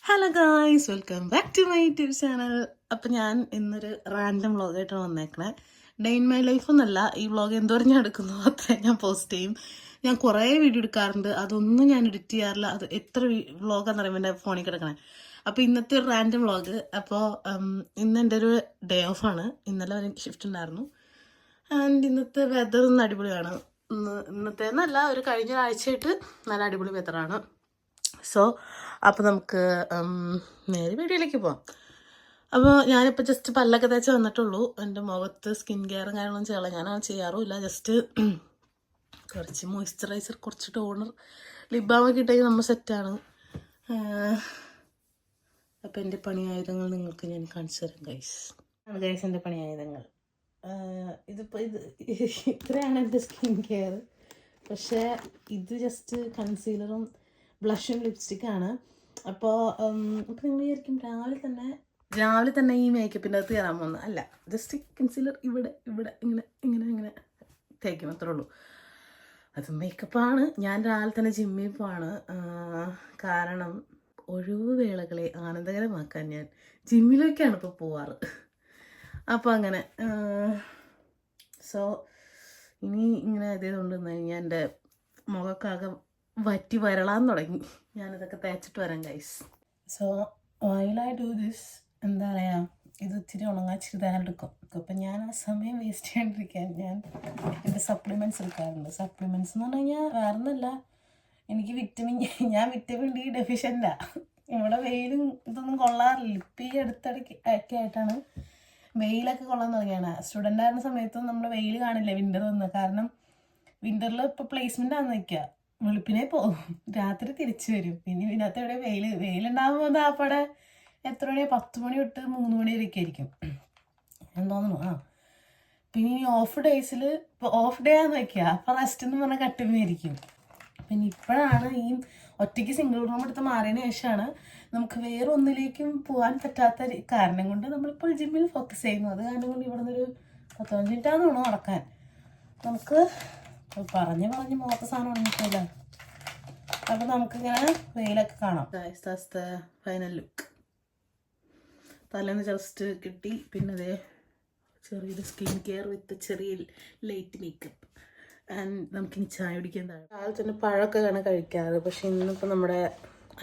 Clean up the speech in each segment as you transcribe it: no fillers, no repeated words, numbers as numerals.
Hello guys, welcome back to my YouTube channel. അപ്പം ഞാൻ ഇന്നൊരു റാൻഡം വ്ളോഗായിട്ടാണ് വന്നേക്കണേ. ഡേ ഇൻ മൈ ലൈഫ് എന്നല്ല, ഈ വ്ളോഗ് എന്തോരം ഞാൻ എടുക്കുന്നു അത്രയും ഞാൻ പോസ്റ്റ് ചെയ്യും. ഞാൻ കുറേ വീഡിയോ എടുക്കാറുണ്ട്, അതൊന്നും ഞാൻ എഡിറ്റ് ചെയ്യാറില്ല. അത് എത്ര വ്ളോഗാന്ന് പറയുമ്പോൾ എൻ്റെ ഫോണിൽ കിടക്കണേ. അപ്പോൾ ഇന്നത്തെ ഒരു റാൻഡം വ്ളോഗ്. അപ്പോൾ ഇന്ന് എൻ്റെ ഒരു ഡേ ഓഫാണ്. ഇന്നലെ എനിക്ക് ഷിഫ്റ്റ് ഉണ്ടായിരുന്നു. ആൻഡ് ഇന്നത്തെ വെതർ ഒന്ന് അടിപൊളിയാണ്. ഇന്നത്തെ എന്നല്ല, ഒരു കഴിഞ്ഞ ആഴ്ചയായിട്ട് നല്ല അടിപൊളി വെതറാണ്. സോ അപ്പോൾ നമുക്ക് നേരെ വീഡിയോയിലേക്ക് പോവാം. അപ്പോൾ ഞാനിപ്പോൾ ജസ്റ്റ് പല്ലൊക്കെ തേച്ച് വന്നിട്ടുള്ളൂ. എൻ്റെ മുഖത്ത് സ്കിൻ കെയറും കാര്യങ്ങളും ചെയ്യാറില്ല, ഞാനത് ചെയ്യാറുമില്ല. ജസ്റ്റ് കുറച്ച് മോയ്സ്ചറൈസർ, കുറച്ച് ടോണർ, ലിപ് ബാമൊക്കെ ഇട്ടെങ്കിൽ നമ്മൾ സെറ്റാണ്. അപ്പോൾ എൻ്റെ പണിയായുധങ്ങൾ നിങ്ങൾക്ക് ഞാൻ കാണിച്ചു തരാം ഗൈസ്. എൻ്റെ പണിയായുധങ്ങൾ ഇതിപ്പോൾ ഇത്രയാണ് എൻ്റെ സ്കിൻ കെയർ. പക്ഷേ ഇത് ജസ്റ്റ് കൺസീലറും ബ്ലഷും ലിപ്സ്റ്റിക്കാണ്. അപ്പോൾ നിങ്ങൾ വിചാരിക്കും രാവിലെ തന്നെ ഈ മേക്കപ്പിൻ്റെ അകത്ത് കയറാൻ പോകുന്നത്. അല്ല, ജസ്റ്റ് കൺസീലർ ഇവിടെ ഇങ്ങനെ തേക്കും, അത്രേ ഉള്ളൂ. അത് മേക്കപ്പാണ്. ഞാൻ രാവിലെ തന്നെ ജിമ്മിൽ പോവാണ്. കാരണം ഒഴിവ് വേളകളെ ആനന്ദകരമാക്കാൻ ഞാൻ ജിമ്മിലേക്കാണ് ഇപ്പോൾ പോവാറ്. അപ്പോൾ അങ്ങനെ സോ ഇനി ഇങ്ങനെ ഇതേതുകൊണ്ട് കഴിഞ്ഞാൽ എൻ്റെ മുഖക്കാകെ വറ്റി വരളാൻ തുടങ്ങി. ഞാനിതൊക്കെ തേച്ചിട്ട് വരാം guys. So while I do this, എന്താ പറയുക, ഇത് ഇച്ചിരി ഉണങ്ങാൻ ഇച്ചിരി നേരം എടുക്കും. അപ്പം ഞാൻ ആ സമയം വേസ്റ്റ് ചെയ്യാണ്ടിരിക്കാൻ ഞാൻ എൻ്റെ സപ്ലിമെൻറ്റ്സ് എടുക്കാറുണ്ട്. സപ്ലിമെൻറ്റ്സ് എന്ന് പറഞ്ഞു കഴിഞ്ഞാൽ വേറെ ഒന്നുമല്ല, എനിക്ക് ഞാൻ വിറ്റമിൻ ഡി ഡെഫിഷ്യൻ്റാണ്. ഇവിടെ വെയിലും ഇതൊന്നും കൊള്ളാറില്ല. ഇപ്പം ഈ അടുത്തിടയ്ക്ക് ഒക്കെ ആയിട്ടാണ് വെയിലൊക്കെ കൊള്ളാൻ തുടങ്ങിയാണ്. സ്റ്റുഡൻ്റ് ആയിരുന്ന സമയത്തൊന്നും നമ്മൾ വെയിൽ കാണില്ല, വിൻ്റർ വന്ന്. കാരണം വിൻ്ററിൽ ഇപ്പോൾ പ്ലേസ്മെൻ്റ് ആണെന്ന് വയ്ക്കുക, വെളുപ്പിനെ പോകും, രാത്രി തിരിച്ചു വരും. പിന്നെ ഇതിനകത്ത് എവിടെ വെയിലുണ്ടാകുമ്പോൾ അപ്പോടെ എത്ര മണിയാണ്, 10 മണി തൊട്ട് 3 മണി വരെയൊക്കെ ആയിരിക്കും എന്ന് തോന്നുന്നു. പിന്നെ ഈ ഓഫ് ഡേയ്സിൽ, ഇപ്പോൾ ഓഫ് ഡേ ആണെന്ന് വയ്ക്കുക, അപ്പോൾ റെസ്റ്റ് എന്ന് പറഞ്ഞാൽ കട്ടിമയായിരിക്കും. പിന്നെ ഇപ്പോഴാണ് ഈ ഒറ്റയ്ക്ക് സിംഗിൾ റൂം എടുത്ത് മാറിയതിന് ശേഷമാണ് നമുക്ക് വേറെ ഒന്നിലേക്കും പോകാൻ പറ്റാത്ത കാരണം കൊണ്ട് നമ്മളിപ്പോൾ ജിമ്മിൽ ഫോക്കസ് ചെയ്യുന്നു. അത് കാരണം കൊണ്ട് ഇവിടെ നിന്നൊരു 15 മിനിറ്റാന്ന് വേണം നടക്കാൻ. നമുക്ക് പറഞ്ഞ് മുഖത്തെ സാധനം ഉണങ്ങിയിട്ടില്ല. അപ്പം നമുക്കിങ്ങനെ വെയിലൊക്കെ കാണാം. Final look. തലേന്ന് ജസ്റ്റ് കിട്ടി. പിന്നെ അതേ ചെറിയൊരു സ്കിൻ കെയർ വിത്ത് ചെറിയ ലൈറ്റ് മേക്കപ്പ്. ആൻഡ് നമുക്കിനി ചായ കുടിക്കാൻ രാവിലെ തന്നെ പഴമൊക്കെയാണ് കഴിക്കാറ്. പക്ഷെ ഇന്നിപ്പോൾ നമ്മുടെ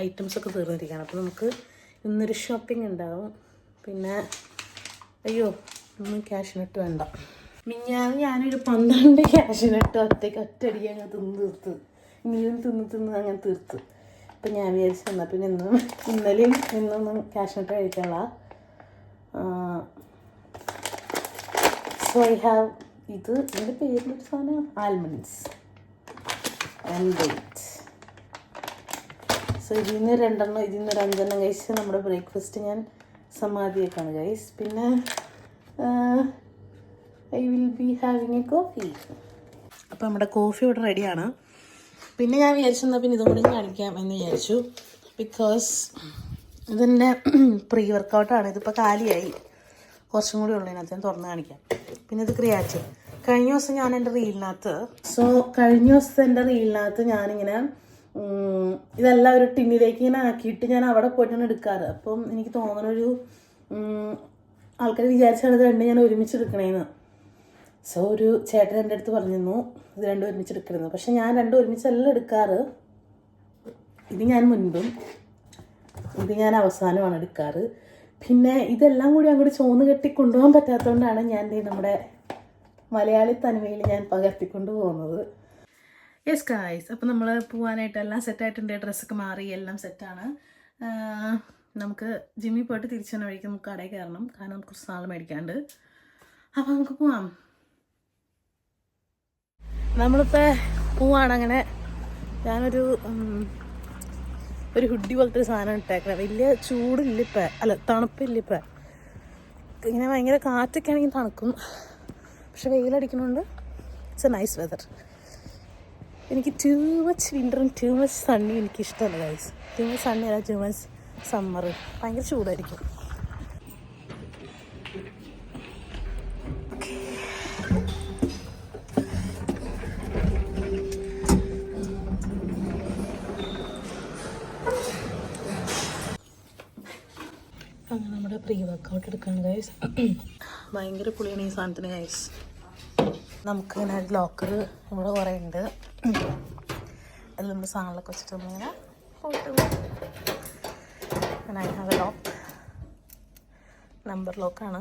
ഐറ്റംസൊക്കെ തീർന്നിരിക്കുകയാണ്. അപ്പോൾ നമുക്ക് ഇന്നൊരു ഷോപ്പിംഗ് ഉണ്ടാവും. പിന്നെ അയ്യോ, ഒന്നും ക്യാഷിനിട്ട് വേണ്ട. ഞാനൊരു 12 ക്യാഷിനിട്ട് ഒറ്റയടിക്ക് അങ്ങ് തീർത്ത്. ഇനിയും തിന്ന് അങ്ങനെ തീർത്ത്. ഇപ്പം ഞാൻ വിചാരിച്ചു തന്നാൽ പിന്നെ ഇന്നലെയും ഇന്നൊന്നും ക്യാഷിനിട്ട് കഴിക്കാനുള്ള. സോ ഐ ഹാവ് ഇത്, ഇതിൻ്റെ പേരിലൊരു സാധനം ആൽമണ്ട്സ് ആൻഡ് ഡേറ്റ്. സോ ഇതിൽ നിന്ന് 2 ഇതിൽ നിന്ന് 5 കഴിച്ച് നമ്മുടെ ബ്രേക്ക്ഫാസ്റ്റ് ഞാൻ സമാധിയൊക്കെയാണ് ഗൈസ്. പിന്നെ I will be having A coffee. അപ്പോൾ നമ്മുടെ കോഫി ഇവിടെ റെഡിയാണ്. പിന്നെ ഞാൻ വിചാരിച്ചെന്നാൽ പിന്നെ ഇതും കൂടി കാണിക്കാം എന്ന് വിചാരിച്ചു. ബിക്കോസ് ഇതിൻ്റെ പ്രീ വർക്കൗട്ടാണ്. ഇതിപ്പോൾ കാലിയായി, കുറച്ചും കൂടി ഉള്ളൂ. ഇതിനകത്ത് ഞാൻ തുറന്ന് കാണിക്കാം. പിന്നെ ഇത് ക്രിയാറ്റിൻ. കഴിഞ്ഞ ദിവസം ഞാൻ എൻ്റെ റീലിനകത്ത് ഞാനിങ്ങനെ ഇതെല്ലാം ഒരു ടിന്നിലേക്ക് ഇങ്ങനെ ആക്കിയിട്ട് ഞാൻ അവിടെ പോയിട്ടാണ് എടുക്കാറ്. അപ്പം എനിക്ക് തോന്നുന്നൊരു ആൾക്കാർ വിചാരിച്ചാണ് ഇത് രണ്ടും ഞാൻ ഒരുമിച്ച് എടുക്കണേന്ന്. സോ ഒരു ചേട്ടൻ എൻ്റെ അടുത്ത് പറഞ്ഞിരുന്നു ഇത് രണ്ടും ഒരുമിച്ച് എടുക്കരുത്. പക്ഷെ ഞാൻ രണ്ടും ഒരുമിച്ചല്ല എടുക്കാറ്. ഇത് ഞാൻ മുൻപും, ഇത് ഞാൻ അവസാനമാണ് എടുക്കാറ്. പിന്നെ ഇതെല്ലാം കൂടി അങ്ങോട്ട് ചോന്ന് കെട്ടി കൊണ്ടുപോകാൻ പറ്റാത്തതുകൊണ്ടാണ് ഞാൻ നമ്മുടെ മലയാളി തനിമയിൽ ഞാൻ പകർത്തിക്കൊണ്ട് പോകുന്നത്. യെസ് ഗായ്സ്, അപ്പോൾ നമ്മൾ പോകാനായിട്ട് എല്ലാം സെറ്റായിട്ടുണ്ട്. ഡ്രസ്സൊക്കെ മാറി, എല്ലാം സെറ്റാണ്. നമുക്ക് ജിമ്മിൽ പോയിട്ട് തിരിച്ചു തന്നെ വഴിക്ക് നമുക്ക് കടയിൽ കയറണം. കാരണം നമുക്ക് കുറച്ച് നാൾ മേടിക്കാണ്ട്. അപ്പോൾ നമുക്ക് പോവാം. നമ്മളിപ്പോൾ പോവാണ്. അങ്ങനെ ഞാനൊരു ഹുഡി പോലത്തെ ഒരു സാധനം ഇട്ടേക്കണം. വലിയ ചൂടില്ല ഇപ്പം, അല്ല തണുപ്പില്ല ഇപ്പം. ഇങ്ങനെ ഭയങ്കര കാറ്റൊക്കെ ആണെങ്കിൽ തണുക്കും, പക്ഷെ വെയിലടിക്കുന്നതുകൊണ്ട് ഇറ്റ്സ് എ നൈസ് വെതർ. എനിക്ക് ടൂ മച്ച് വിൻ്ററും ടൂ മച്ച് സണ്ണി എനിക്കിഷ്ടമല്ല ഗൈസ്. ടൂ മച്ച് സണ്ണി അല്ല, ടൂ മച്ച് സമ്മർ ഭയങ്കര ചൂടായിരിക്കും. അങ്ങനെ നമ്മുടെ പ്രീ വർക്കൗട്ട് എടുക്കണം ഗൈസ്. ഭയങ്കര പുളിയാണ് ഈ സാധനത്തിന് ഗൈസ്. നമുക്കിങ്ങനെ ലോക്കർ ഇവിടെ കുറേ ഉണ്ട്. അതിൽ നമ്മൾ സാധനങ്ങളൊക്കെ വെച്ചിട്ട് നമ്മളിങ്ങനെ പോയിട്ട് I have a lock. Number ലോക്കാണ്.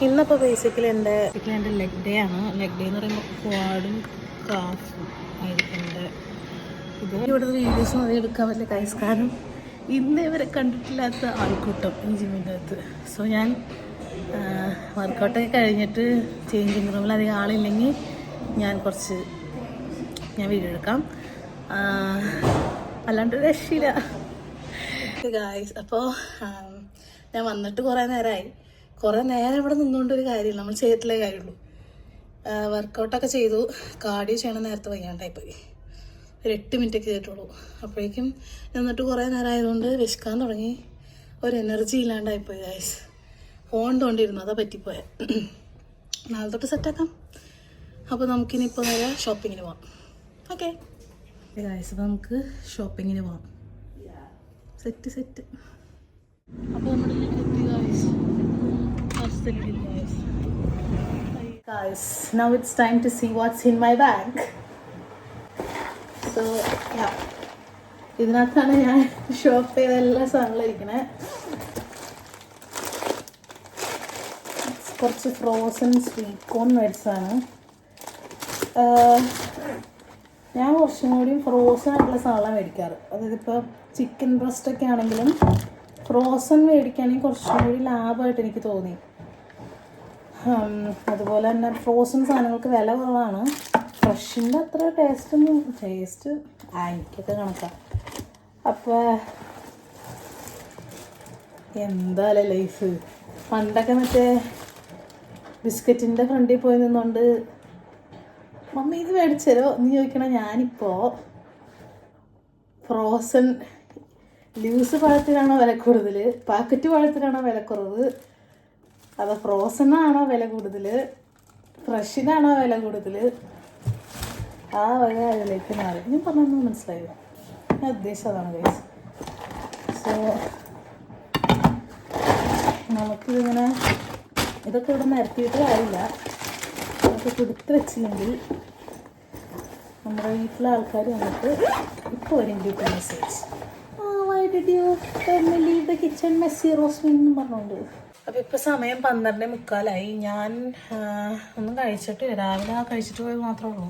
ഇന്നിപ്പോൾ ബേസിക്കലി എൻ്റെ ലെഗ് ഡേ ആണ്. ലെഗ് ഡേ എന്ന് പറയുമ്പോൾ ക്വാഡും കാഫും ആയിരിക്കും എൻ്റെ ഇത്. ഇവിടുത്തെ വീഡിയോസ് മതി എടുക്കാൻ പറ്റില്ല ഗൈസ്, കാരണം ഇന്ന് ഇവരെ കണ്ടിട്ടില്ലാത്ത ആൾക്കൂട്ടം ഈ ജിമ്മിൻ്റെ അകത്ത്. സോ ഞാൻ വർക്കൗട്ടൊക്കെ കഴിഞ്ഞിട്ട് ചേഞ്ചിങ് റൂമിൽ അധികം ആളില്ലെങ്കിൽ ഞാൻ വീഡിയോ എടുക്കാം, അല്ലാണ്ട് രക്ഷയില്ല ഗൈസ്. അപ്പോൾ ഞാൻ വന്നിട്ട് കുറേ നേരം ഇവിടെ നിന്നുകൊണ്ടൊരു കാര്യമില്ല, നമ്മൾ ചെയ്തിട്ടില്ലേ കാര്യമുള്ളൂ. വർക്കൗട്ടൊക്കെ ചെയ്തു. കാർഡിയോ ചെയ്യണം, നേരത്തെ വയ്യാണ്ടായിപ്പോയി. ഒരു 8 മിനിറ്റൊക്കെ ചെയ്തിട്ടുള്ളൂ. അപ്പോഴേക്കും എന്നിട്ട് കുറേ നേരം ആയതുകൊണ്ട് വിശക്കാൻ തുടങ്ങി. ഒരു എനർജി ഇല്ലാണ്ടായിപ്പോയി ഗൈസ്. ഫോൺ തോണ്ടിയിരുന്നു, അതാ പറ്റിപ്പോയെ. നാളെ തൊട്ട് സെറ്റാക്കാം. അപ്പോൾ നമുക്കിനിപ്പോൾ നേരെ ഷോപ്പിങ്ങിന് പോവാം. ഓക്കെ ഗൈസ്, അപ്പോൾ നമുക്ക് ഷോപ്പിങ്ങിന് പോവാം. സെറ്റ്. അപ്പോൾ നമ്മുടെ വീട്ടിലെത്തി guys. Guys, now it's time to see what's in my bag. So, yeah. ഇതിനകത്താണ് ഞാൻ ഷോപ്പ് ചെയ്ത എല്ലാ സാധനങ്ങളും ഇരിക്കണേ. കുറച്ച് ഫ്രോസൺ സ്വീറ്റ് കോൺ മേടിച്ചതാണ്. ഞാൻ കുറച്ചും കൂടി ഫ്രോസൺ ആയിട്ടുള്ള സാധനം മേടിക്കാറ്. അതായത് ഇപ്പോൾ ചിക്കൻ ബ്രസ്റ്റൊക്കെ ആണെങ്കിലും ഫ്രോസൺ മേടിക്കുകയാണെങ്കിൽ കുറച്ചും കൂടി ലാഭമായിട്ട് എനിക്ക് തോന്നി. അതുപോലെ തന്നെ ഫ്രോസൺ സാധനങ്ങൾക്ക് വില കുറവാണ്. ഫ്രഷിൻ്റെ അത്ര ടേസ്റ്റ് എനിക്കൊക്കെ കണക്കാം. അപ്പോൾ എന്താല്ലേ ലൈഫ്. പണ്ടൊക്കെ മറ്റേ ബിസ്ക്കറ്റിൻ്റെ ഫ്രണ്ടിൽ പോയി നിന്നുകൊണ്ട് മമ്മി ഇത് മേടിച്ചരോ എന്ന് ചോദിക്കണം. ഞാനിപ്പോൾ ഫ്രോസൺ ലൂസ് പഴത്തിനാണോ വില കൂടുതൽ, പാക്കറ്റ് പഴത്തിനാണോ വില കുറവ്, അതോ ഫ്രോസണാണോ വില കൂടുതൽ, ഫ്രഷിനാണോ വില കൂടുതൽ, ആ വക അതിലേക്ക് മാറി. ഞാൻ പറഞ്ഞൊന്നും മനസ്സിലായോ? ഞാൻ ഉദ്ദേശിച്ചത് അതാണ് ഗൈസ്. സോ നമുക്കിതിങ്ങനെ ഇതൊക്കെ ഇവിടെ നിരത്തിയിട്ട് കാര്യമില്ല. നമുക്ക് കൊടുത്ത് വെച്ചില്ലെങ്കിൽ നമ്മുടെ വീട്ടിലെ ആൾക്കാർ വന്നിട്ട് ഇപ്പോൾ ഒരു individual message, why did you leave the kitchen messy Rosmin എന്ന് പറഞ്ഞുകൊണ്ട്. അപ്പോൾ ഇപ്പോൾ സമയം 12:45. ഞാൻ ഒന്നും കഴിച്ചിട്ടില്ല. രാവിലെ കഴിച്ചിട്ട് പോയത് മാത്രമേ ഉള്ളൂ.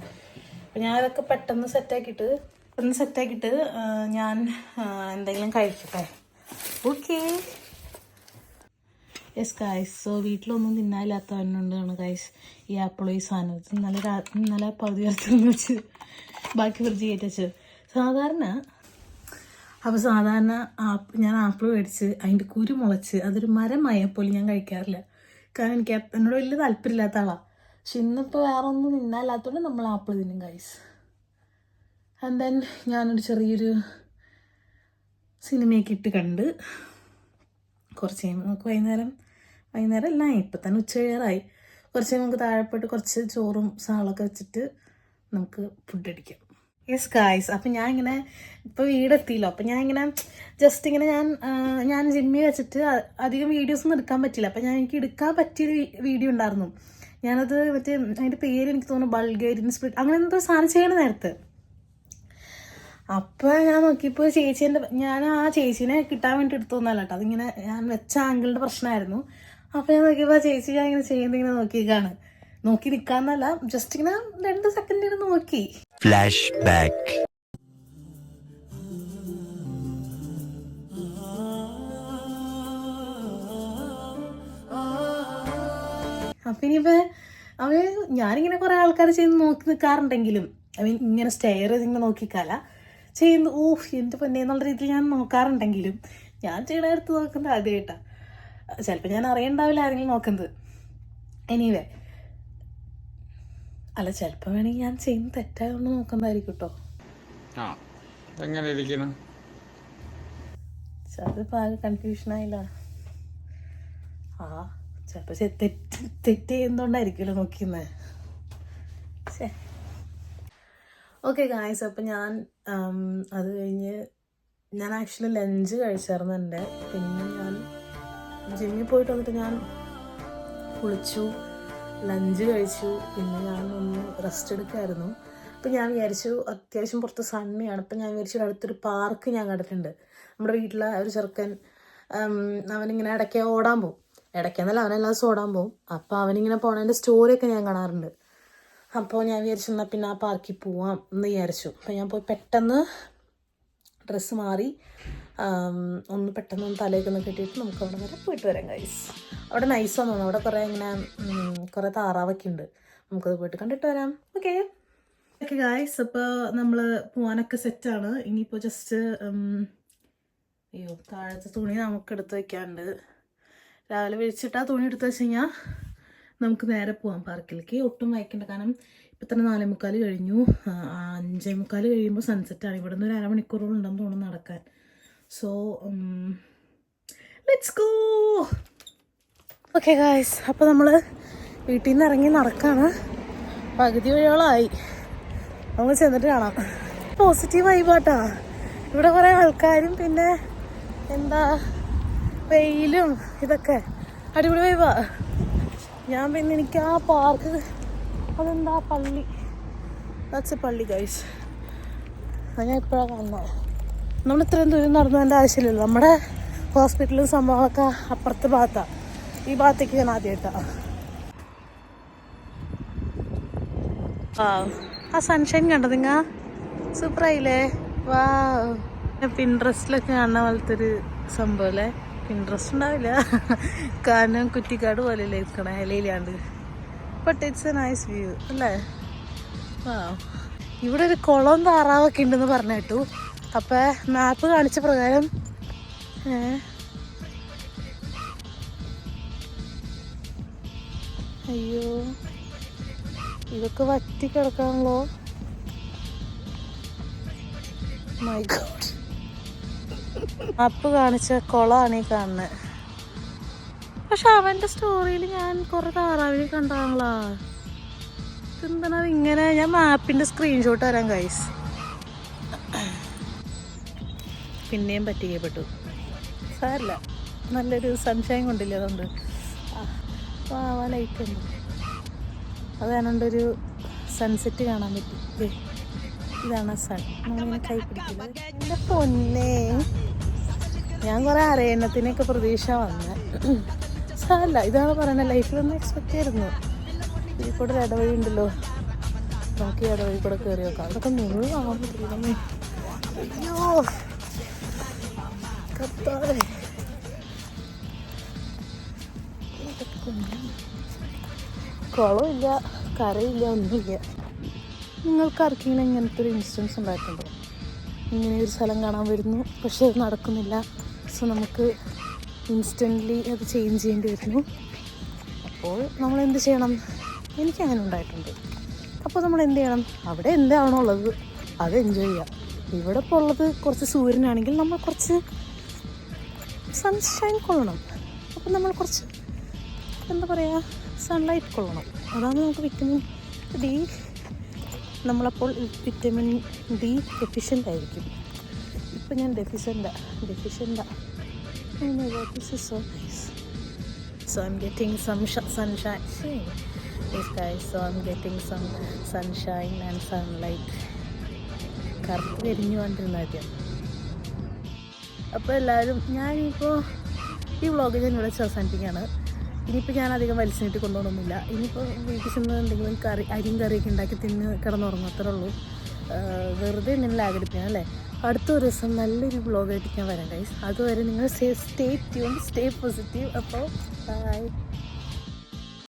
അപ്പോൾ ഞാൻ ഇതൊക്കെ പെട്ടെന്ന് സെറ്റാക്കിയിട്ട് ഞാൻ എന്തെങ്കിലും കഴിക്കട്ടെ. Okay yes guys. സോ വീട്ടിലൊന്നും തിന്നാനില്ലാത്തവരുകൊണ്ടാണ് ഗൈസ് ഈ ആപ്പിളും ഈ സാധനം. ഇന്നലെ പകുതി വരത്തുനിന്ന് വെച്ച് ബാക്കി ഫ്രിഡ്ജ് കയറ്റി വെച്ചത്. സാധാരണ ഞാൻ ആപ്പിൾ മേടിച്ച് അതിൻ്റെ കുരു മുളച്ച് അതൊരു മരമായപ്പോലും ഞാൻ കഴിക്കാറില്ല. കാരണം എനിക്ക് എന്നോട് വലിയ താല്പര്യമില്ലാത്ത ആളാണ്. പക്ഷെ ഇന്നിപ്പോൾ വേറെ ഒന്നും തിന്നാല്ലാത്തതുകൊണ്ട് നമ്മൾ ആപ്പിൾ തിന്നും ഗൈസ്. ആൻഡ് ദെൻ ഞാനൊരു ചെറിയൊരു സിനിമയൊക്കെ ഇട്ട് കണ്ട് കുറച്ച് കഴിയുമ്പോൾ നമുക്ക് വൈകുന്നേരം അല്ല, ഇപ്പം തന്നെ ഉച്ച കഴിയാറായി. കുറച്ച് കഴിയുമ്പോൾ നമുക്ക് താഴെപ്പോയിട്ട് കുറച്ച് ചോറും സാളൊക്കെ വെച്ചിട്ട് നമുക്ക് ഫുഡ് അടിക്കാം. Yes guys. അപ്പം ഞാനിങ്ങനെ ഇപ്പോൾ വീടെത്തിയല്ലോ. അപ്പം ഞാനിങ്ങനെ ജസ്റ്റ് ഇങ്ങനെ ഞാൻ ജിമ്മിൽ വെച്ചിട്ട് അധികം വീഡിയോസൊന്നും എടുക്കാൻ പറ്റില്ല. അപ്പം എനിക്ക് എടുക്കാൻ പറ്റിയൊരു വീഡിയോ ഉണ്ടായിരുന്നു. ഞാനത് മറ്റേ അതിൻ്റെ പേര് എനിക്ക് തോന്നുന്നു ബൾഗേറിയൻ സ്പ്ലിറ്റ് അങ്ങനെ എന്തോ സാധനം ചെയ്യണ നേരത്ത്. അപ്പോൾ ഞാൻ നോക്കിയപ്പോൾ ഞാൻ ആ ചേച്ചീനെ കിട്ടാൻ വേണ്ടി എടുത്തൊന്നല്ല കേട്ടോ. അതിങ്ങനെ ഞാൻ വെച്ച ആംഗിളിൻ്റെ പ്രശ്നമായിരുന്നു. അപ്പോൾ ഞാൻ നോക്കിയപ്പോൾ ചേച്ചി ഞാൻ ഇങ്ങനെ ചെയ്യുന്നതിങ്ങനെ നോക്കി നിൽക്കാന്നല്ല, ജസ്റ്റ് ഇങ്ങനെ 2 സെക്കൻഡ് ഇരുന്ന് നോക്കി. Flash back. അപ്പം ഇനിയിപ്പോൾ ഞാനിങ്ങനെ കുറേ ആൾക്കാർ ചെയ്ത് നോക്കി നിൽക്കാറുണ്ടെങ്കിലും ഇങ്ങനെ സ്റ്റെയർ ഇങ്ങനെ നോക്കിക്കാല ചെയ്യുന്നു. എൻ്റെ പൊന്നെ എന്നുള്ള രീതിയിൽ ഞാൻ നോക്കാറുണ്ടെങ്കിലും ഞാൻ ചെയ്യണടുത്ത് നോക്കുന്നത് ആദ്യമായിട്ടാണ്. ചിലപ്പോൾ ഞാൻ അറിയണ്ടാവില്ല ആരെങ്കിലും നോക്കുന്നത്. എനിവേ അല്ല, ചിലപ്പോൾ വേണമെങ്കിൽ ഞാൻ ചെയ്യുന്ന തെറ്റായതുകൊണ്ട് നോക്കുന്നതായിരിക്കും കേട്ടോ. ചിലപ്പോൾ ആകെ കൺഫ്യൂഷനായില്ല. ചിലപ്പോൾ തെറ്റ് ചെയ്യുന്നതുകൊണ്ടായിരിക്കുമല്ലോ നോക്കുന്നത്. ഓക്കെ ഗായ്സ്, അപ്പം ഞാൻ അത് കഴിഞ്ഞ് ഞാൻ ആക്ച്വലി ലഞ്ച് കഴിച്ചായിരുന്നു എൻ്റെ. പിന്നെ ഞാൻ ജിമ്മിൽ പോയിട്ട് വന്നിട്ട് ഞാൻ കുളിച്ചു, ലഞ്ച് കഴിച്ചു, പിന്നെ ഞാൻ ഒന്ന് റെസ്റ്റ് എടുക്കായിരുന്നു. അപ്പം ഞാൻ വിചാരിച്ചു അത്യാവശ്യം പുറത്ത് സണ്ണിയാണ്. അപ്പം ഞാൻ വിചാരിച്ചു അടുത്തൊരു പാർക്ക് ഞാൻ കണ്ടിട്ടുണ്ട്. നമ്മുടെ വീട്ടിലെ ഒരു ചെറുക്കൻ, അവനിങ്ങനെ ഇടയ്ക്ക് ഓടാൻ പോകും, ഇടയ്ക്കെന്നല്ല അവനെല്ലാ ദിവസവും ഓടാൻ പോകും. അപ്പോൾ അവനിങ്ങനെ പോണതിൻ്റെ സ്റ്റോറിയൊക്കെ ഞാൻ കാണാറുണ്ട്. അപ്പോൾ ഞാൻ വിചാരിച്ചു എന്നാൽ പിന്നെ ആ പാർക്കിൽ പോവാം എന്ന് വിചാരിച്ചു. അപ്പോൾ ഞാൻ പോയി പെട്ടെന്ന് ഡ്രസ്സ് മാറി ഒന്ന് പെട്ടെന്ന് ഒന്ന് തലയൊക്കെ ഒന്ന് കെട്ടിയിട്ട് നമുക്ക് അവിടെ വരെ പോയിട്ട് വരാം ഗൈസ്. അവിടെ നൈസാന്ന് തോന്നുന്നു, അവിടെ കുറേ ഇങ്ങനെ കുറേ താറാവൊക്കെ ഉണ്ട്. നമുക്കത് പോയിട്ട് കണ്ടിട്ട് വരാം. ഓക്കെ ഓക്കെ ഗൈസ്, അപ്പോൾ നമ്മൾ പോകാനൊക്കെ സെറ്റാണ്. ഇനിയിപ്പോൾ ജസ്റ്റ് അയ്യോ താഴത്തെ തുണി നമുക്ക് എടുത്ത് വയ്ക്കാണ്ട്. രാവിലെ വിളിച്ചിട്ട് ആ തുണി എടുത്ത് വെച്ച് കഴിഞ്ഞാൽ നമുക്ക് നേരെ പോകാം പാർക്കിലേക്ക്. ഒട്ടും വൈകണ്ട, കാരണം ഇപ്പം തന്നെ 4:45 കഴിഞ്ഞു. 5:45 കഴിയുമ്പോൾ സൺസെറ്റാണ്. ഇവിടെ നിന്ന് ഒരു അരമണിക്കൂറോളം ഉണ്ടെന്ന് തോന്നുന്നു നടക്കാൻ. So let's go. Okay guys, അപ്പോൾ നമ്മൾ വീട്ടിൽ നിന്ന് ഇറങ്ങി നടക്കാണ്. പകുതി വഴിയോളമായി. നമുക്ക് ചെന്നിട്ട് കാണാം. പോസിറ്റീവ് വൈബാട്ടാ. ഇവിടെ കുറേ ആൾക്കാരും പിന്നെ എന്താ വെയിലും ഇതൊക്കെ അടിപൊളി വൈബാ. ഞാൻ പിന്നെ എനിക്ക് ആ പാർക്ക്, അതെന്താ പള്ളി, ദാറ്റ്സ് എ പള്ളി ഗൈസ്, അത് ഞാൻ ഇപ്പോഴാണ് കാണുന്നത്. നമ്മൾ ഇത്രയും ദൂരം നടന്നതിൻ്റെ ആവശ്യമില്ലല്ലോ. നമ്മുടെ ഹോസ്പിറ്റലും സംഭവമൊക്കെ അപ്പുറത്തെ ഭാഗത്താണ്. ഈ ഭാഗത്തേക്ക് ഞാൻ ആദ്യമായിട്ടാണ്. ആ സൺഷൈൻ കണ്ടോ നിങ്ങൾ? സൂപ്പറായില്ലേ? വാ, പിൻട്രസ്റ്റിലൊക്കെ കാണുന്ന പോലത്തെ ഒരു സംഭവം അല്ലേ? ഇൻട്രസ്റ്റ് ഉണ്ടാവില്ല, കാരണം കുറ്റിക്കാട് പോലെ ഇരിക്കണ ഇലയിലാണ്ട്. But it's a nice view അല്ലേ? ആ, ഇവിടെ ഒരു കുളവും താറാവൊക്കെ ഉണ്ടെന്ന് പറഞ്ഞു കേട്ടു. അപ്പം മാപ്പ് കാണിച്ച പ്രകാരം അയ്യോ ഇതൊക്കെ വറ്റി കിടക്കാണല്ലോ. മൈ ഗോഡ്, മാപ്പ് കാണിച്ച കുളമാണ് ഈ കാണുന്നത്. പക്ഷെ അവൻ്റെ സ്റ്റോറിയിൽ ഞാൻ കുറേ താറാവിനെ കണ്ടാങ്ങളാ. എന്താണ് ഇങ്ങനെ? ഞാൻ മാപ്പിൻ്റെ സ്ക്രീൻഷോട്ട് തരാം ഗൈസ്. പിന്നെയും പറ്റിക്കപ്പെട്ടു. സാരല്ല, നല്ലൊരു സൺഷൈൻ കൊണ്ടില്ല, അതുകൊണ്ട് വാ ലൈറ്റ് ഉണ്ട്. അത് ഞാനൊണ്ടൊരു സൺസെറ്റ് കാണാൻ പറ്റി. ഇതാണ് സൺ. നമ്മളിങ്ങനെ കൈ പിടിക്കുന്നത്. എൻ്റെ പൊന്നേ, ഞാൻ കുറേ അരയണ്ണത്തിനൊക്കെ പ്രതീക്ഷ വന്ന്. സാരല്ല, ഇതാണ് പറയുന്നത്, ലൈഫിലൊന്നും എക്സ്പെക്റ്റ് ചെയ്തിരുന്നു. ഇതിൽ കൂടെ ഒരു ഇടവഴി ഉണ്ടല്ലോ, നമുക്ക് ഈ ഇടവഴി കൂടെ കയറി വെക്കാം. അതൊക്കെ മുഴുവൻ ആവാൻ പറ്റില്ല. അയ്യോ കത്താതെ, കുളമില്ല, കരയില്ല, ഒന്നുമില്ല. നിങ്ങൾക്ക് ആർക്കെങ്കിലും ഇങ്ങനത്തെ ഒരു ഇൻസിഡൻസ് ഉണ്ടായിട്ടുണ്ടോ? ഇങ്ങനെ ഒരു സ്ഥലം കാണാൻ വരുന്നു, പക്ഷെ അത് നടക്കുന്നില്ല. സോ നമുക്ക് ഇൻസ്റ്റൻ്റ്ലി അത് ചേഞ്ച് ചെയ്യേണ്ടി വരുന്നു. അപ്പോൾ നമ്മൾ എന്ത് ചെയ്യണം? എനിക്കങ്ങനെ ഉണ്ടായിട്ടുണ്ട്. അപ്പോൾ നമ്മൾ എന്ത് ചെയ്യണം? അവിടെ എന്താണോ ഉള്ളത് അത് എൻജോയ് ചെയ്യാം. ഇവിടെ ഇപ്പോൾ ഉള്ളത് കുറച്ച് സൂര്യനാണെങ്കിൽ നമ്മൾ കുറച്ച് സൺഷൈൻ കൊള്ളണം. അപ്പം നമ്മൾ കുറച്ച് എന്താ പറയുക, സൺലൈറ്റ് കൊള്ളണം. അതാണ് നമുക്ക് വിറ്റമിൻ ഡി, നമ്മളപ്പോൾ വിറ്റമിൻ ഡി ഡെഫിഷ്യൻ്റ് ആയിരിക്കും. ഇപ്പം ഞാൻ ഡെഫിഷ്യൻ്റാ. Oh my god, this is so nice. So I'm getting some sunshine. Yes guys, so I'm getting some sunshine and sunlight. കറുപ്പ് കരിഞ്ഞു കൊണ്ടിരുന്ന ആദ്യം. അപ്പോൾ എല്ലാവരും, ഞാനിപ്പോൾ ഈ വ്ളോഗ് ഞാൻ ഇവിടെ അവസാനിപ്പിക്കുകയാണ്. ഇനിയിപ്പോൾ ഞാൻ അധികം വലിച്ചു നീട്ടി കൊണ്ടുപോകണമെന്നില്ല. ഇനിയിപ്പോൾ വീട്ടിൽ ചെന്ന് എന്തെങ്കിലും അരിയും കറിയൊക്കെ ഉണ്ടാക്കി തിന്ന് കിടന്നുറങ്ങത്തേ ഉള്ളൂ. വെറുതെ ഇങ്ങനെ ലാഗടിപ്പിക്കണം അല്ലേ? അടുത്തൊരു ദിവസം നല്ലൊരു വ്ളോഗായിട്ട് ഞാൻ വരാം ഗൈസ്. അതുവരെ നിങ്ങൾ സ്റ്റേ ട്യൂൺ, സ്റ്റേ പോസിറ്റീവ്. അപ്പോൾ ബൈ.